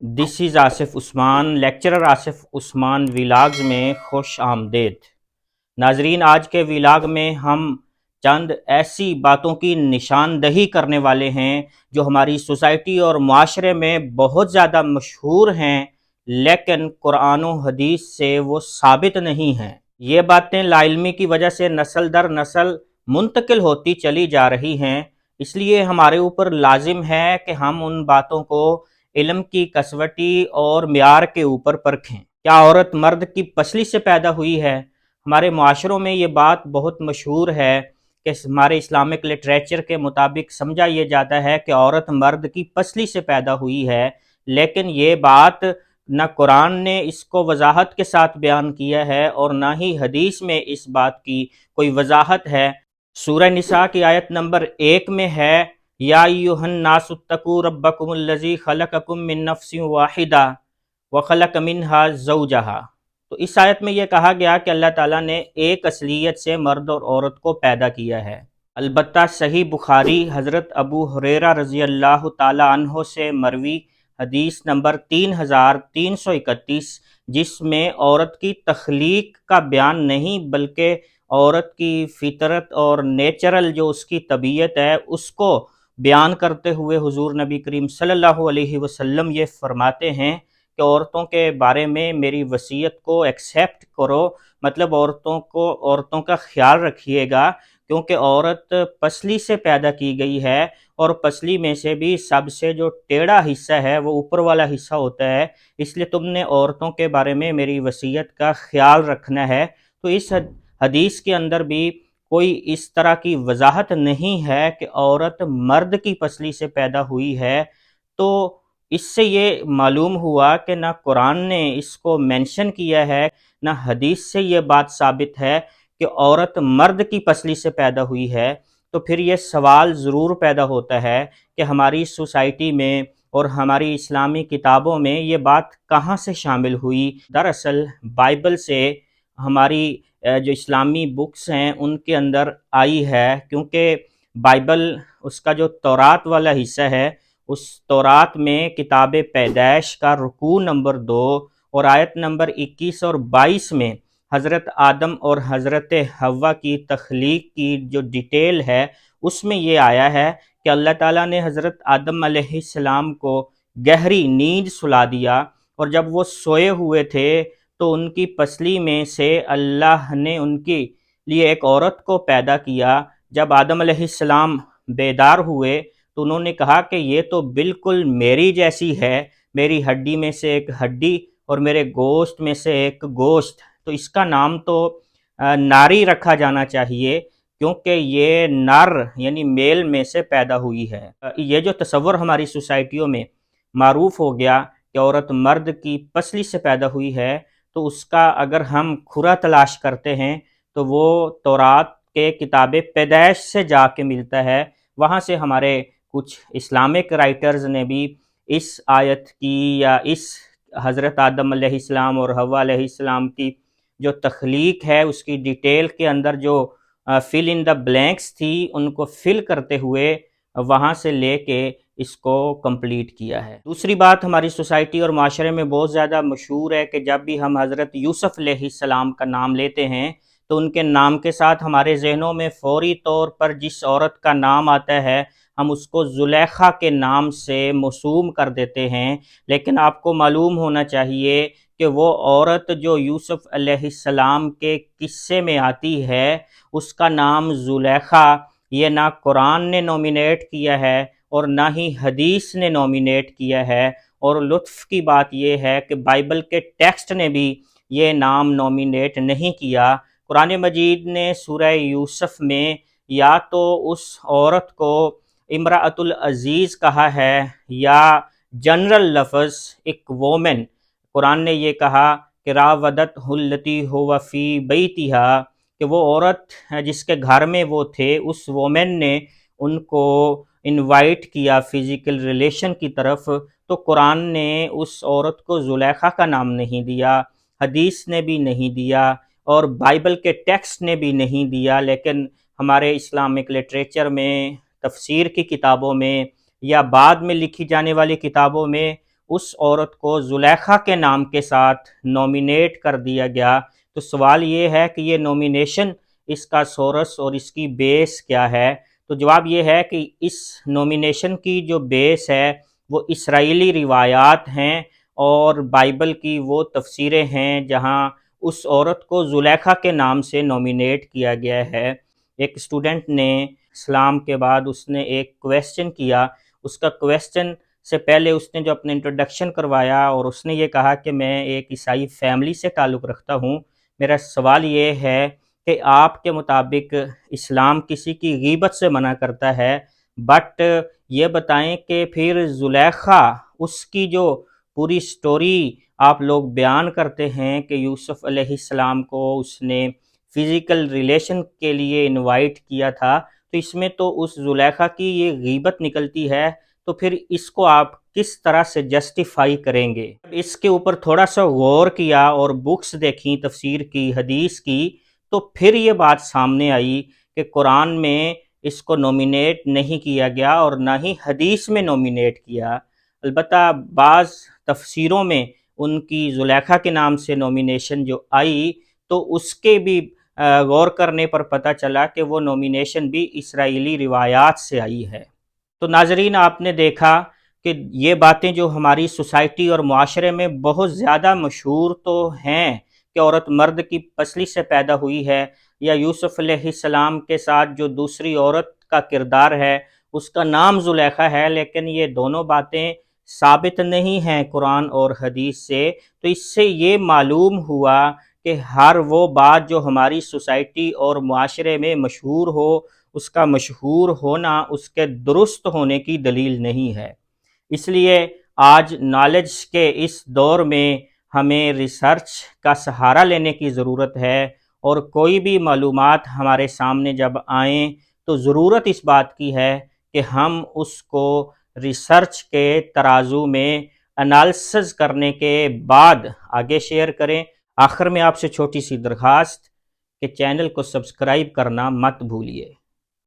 دس از آصف عثمان، lecturer Asif عثمان vlogs میں خوش آمدید۔ ناظرین، آج کے ویلاگ میں ہم چند ایسی باتوں کی نشاندہی کرنے والے ہیں جو ہماری سوسائٹی اور معاشرے میں بہت زیادہ مشہور ہیں، لیکن قرآن و حدیث سے وہ ثابت نہیں ہیں۔ یہ باتیں لا علمی کی وجہ سے نسل در نسل منتقل ہوتی چلی جا رہی ہیں، اس لیے ہمارے اوپر لازم ہے کہ ہم ان باتوں کو علم کی کسوٹی اور معیار کے اوپر پرکھیں۔ کیا عورت مرد کی پسلی سے پیدا ہوئی ہے؟ ہمارے معاشروں میں یہ بات بہت مشہور ہے کہ ہمارے اسلامک لٹریچر کے مطابق سمجھا یہ جاتا ہے کہ عورت مرد کی پسلی سے پیدا ہوئی ہے، لیکن یہ بات نہ قرآن نے اس کو وضاحت کے ساتھ بیان کیا ہے اور نہ ہی حدیث میں اس بات کی کوئی وضاحت ہے۔ سورہ نساء کی آیت نمبر 1 میں ہے، یا ایھا الناس اتقوا ربکم الذی خلقکم من نفس واحدہ وخلق منہا زوجہا۔ تو اس آیت میں یہ کہا گیا کہ اللہ تعالیٰ نے ایک اصلیت سے مرد اور عورت کو پیدا کیا ہے۔ البتہ صحیح بخاری حضرت ابو ہریرہ رضی اللہ تعالی عنہ سے مروی حدیث نمبر 3331، جس میں عورت کی تخلیق کا بیان نہیں بلکہ عورت کی فطرت اور نیچرل جو اس کی طبیعت ہے اس کو بیان کرتے ہوئے حضور نبی کریم صلی اللہ علیہ وسلم یہ فرماتے ہیں کہ عورتوں کے بارے میں میری وصیت کو ایکسیپٹ کرو، مطلب عورتوں کا خیال رکھیے گا، کیونکہ عورت پسلی سے پیدا کی گئی ہے اور پسلی میں سے بھی سب سے جو ٹیڑھا حصہ ہے وہ اوپر والا حصہ ہوتا ہے، اس لیے تم نے عورتوں کے بارے میں میری وصیت کا خیال رکھنا ہے۔ تو اس حدیث کے اندر بھی کوئی اس طرح کی وضاحت نہیں ہے کہ عورت مرد کی پسلی سے پیدا ہوئی ہے، تو اس سے یہ معلوم ہوا کہ نہ قرآن نے اس کو مینشن کیا ہے نہ حدیث سے یہ بات ثابت ہے کہ عورت مرد کی پسلی سے پیدا ہوئی ہے۔ تو پھر یہ سوال ضرور پیدا ہوتا ہے کہ ہماری سوسائٹی میں اور ہماری اسلامی کتابوں میں یہ بات کہاں سے شامل ہوئی؟ دراصل بائبل سے ہماری جو اسلامی بکس ہیں ان کے اندر آئی ہے، کیونکہ بائبل اس کا جو تورات والا حصہ ہے، اس تورات میں کتاب پیدائش کا رکوع نمبر 2 اور آیت نمبر 21 اور 22 میں حضرت آدم اور حضرت حوا کی تخلیق کی جو ڈیٹیل ہے اس میں یہ آیا ہے کہ اللہ تعالیٰ نے حضرت آدم علیہ السلام کو گہری نیند سلا دیا، اور جب وہ سوئے ہوئے تھے تو ان کی پسلی میں سے اللہ نے ان کے لیے ایک عورت کو پیدا کیا۔ جب آدم علیہ السلام بیدار ہوئے تو انہوں نے کہا کہ یہ تو بالکل میری جیسی ہے، میری ہڈی میں سے ایک ہڈی اور میرے گوشت میں سے ایک گوشت، تو اس کا نام تو ناری رکھا جانا چاہیے، کیونکہ یہ نر یعنی میل میں سے پیدا ہوئی ہے۔ یہ جو تصور ہماری سوسائٹیوں میں معروف ہو گیا کہ عورت مرد کی پسلی سے پیدا ہوئی ہے، تو اس کا اگر ہم کھرا تلاش کرتے ہیں تو وہ تورات کے کتاب پیدائش سے جا کے ملتا ہے۔ وہاں سے ہمارے کچھ اسلامک رائٹرز نے بھی اس آیت کی یا اس حضرت آدم علیہ السلام اور حوا علیہ السلام کی جو تخلیق ہے اس کی ڈیٹیل کے اندر جو فل ان دا بلینکس تھی ان کو فل کرتے ہوئے وہاں سے لے کے اس کو کمپلیٹ کیا ہے۔ دوسری بات ہماری سوسائٹی اور معاشرے میں بہت زیادہ مشہور ہے کہ جب بھی ہم حضرت یوسف علیہ السلام کا نام لیتے ہیں تو ان کے نام کے ساتھ ہمارے ذہنوں میں فوری طور پر جس عورت کا نام آتا ہے ہم اس کو زلیخا کے نام سے موسوم کر دیتے ہیں، لیکن آپ کو معلوم ہونا چاہیے کہ وہ عورت جو یوسف علیہ السلام کے قصے میں آتی ہے اس کا نام زلیخا یہ نہ قرآن نے نومینیٹ کیا ہے اور نہ ہی حدیث نے نومینیٹ کیا ہے، اور لطف کی بات یہ ہے کہ بائبل کے ٹیکسٹ نے بھی یہ نام نومینیٹ نہیں کیا۔ قرآن مجید نے سورہ یوسف میں یا تو اس عورت کو امرأۃ العزیز کہا ہے یا جنرل لفظ ایک وومن، قرآن نے یہ کہا کہ راودتہ التی ہو فی بیتہا، کہ وہ عورت جس کے گھر میں وہ تھے اس وومن نے ان کو انوائٹ کیا فزیکل ریلیشن کی طرف، تو قرآن نے اس عورت کو زلیخا کا نام نہیں دیا، حدیث نے بھی نہیں دیا اور بائبل کے ٹیکسٹ نے بھی نہیں دیا، لیکن ہمارے اسلامک لٹریچر میں تفسیر کی کتابوں میں یا بعد میں لکھی جانے والی کتابوں میں اس عورت کو زلیخا کے نام کے ساتھ نومینیٹ کر دیا گیا۔ تو سوال یہ ہے کہ یہ نومینیشن، اس کا سورس اور اس کی بیس کیا ہے؟ تو جواب یہ ہے کہ اس نومینیشن کی جو بیس ہے وہ اسرائیلی روایات ہیں اور بائبل کی وہ تفسیریں ہیں جہاں اس عورت کو زلیخا کے نام سے نومینیٹ کیا گیا ہے۔ ایک اسٹوڈنٹ نے اسلام کے بعد اس نے ایک کویسچن کیا، اس کا کویسچن سے پہلے اس نے جو اپنے انٹروڈکشن کروایا اور اس نے یہ کہا کہ میں ایک عیسائی فیملی سے تعلق رکھتا ہوں۔ میرا سوال یہ ہے کہ آپ کے مطابق اسلام کسی کی غیبت سے منع کرتا ہے، بٹ یہ بتائیں کہ پھر زلیخا، اس کی جو پوری سٹوری آپ لوگ بیان کرتے ہیں کہ یوسف علیہ السلام کو اس نے فزیکل ریلیشن کے لیے انوائٹ کیا تھا، تو اس میں تو اس زلیخا کی یہ غیبت نکلتی ہے، تو پھر اس کو آپ کس طرح سے جسٹیفائی کریں گے؟ اس کے اوپر تھوڑا سا غور کیا اور بکس دیکھیں تفسیر کی، حدیث کی، تو پھر یہ بات سامنے آئی کہ قرآن میں اس کو نومینیٹ نہیں کیا گیا اور نہ ہی حدیث میں نومینیٹ کیا۔ البتہ بعض تفسیروں میں ان کی زلیخا کے نام سے نومینیشن جو آئی تو اس کے بھی غور کرنے پر پتہ چلا کہ وہ نومینیشن بھی اسرائیلی روایات سے آئی ہے۔ تو ناظرین، آپ نے دیکھا کہ یہ باتیں جو ہماری سوسائٹی اور معاشرے میں بہت زیادہ مشہور تو ہیں کہ عورت مرد کی پسلی سے پیدا ہوئی ہے، یا یوسف علیہ السلام کے ساتھ جو دوسری عورت کا کردار ہے اس کا نام زلیخا ہے، لیکن یہ دونوں باتیں ثابت نہیں ہیں قرآن اور حدیث سے۔ تو اس سے یہ معلوم ہوا کہ ہر وہ بات جو ہماری سوسائٹی اور معاشرے میں مشہور ہو، اس کا مشہور ہونا اس کے درست ہونے کی دلیل نہیں ہے۔ اس لیے آج نالج کے اس دور میں ہمیں ریسرچ کا سہارا لینے کی ضرورت ہے، اور کوئی بھی معلومات ہمارے سامنے جب آئیں تو ضرورت اس بات کی ہے کہ ہم اس کو ریسرچ کے ترازو میں انالسز کرنے کے بعد آگے شیئر کریں۔ آخر میں آپ سے چھوٹی سی درخواست کہ چینل کو سبسکرائب کرنا مت بھولیے۔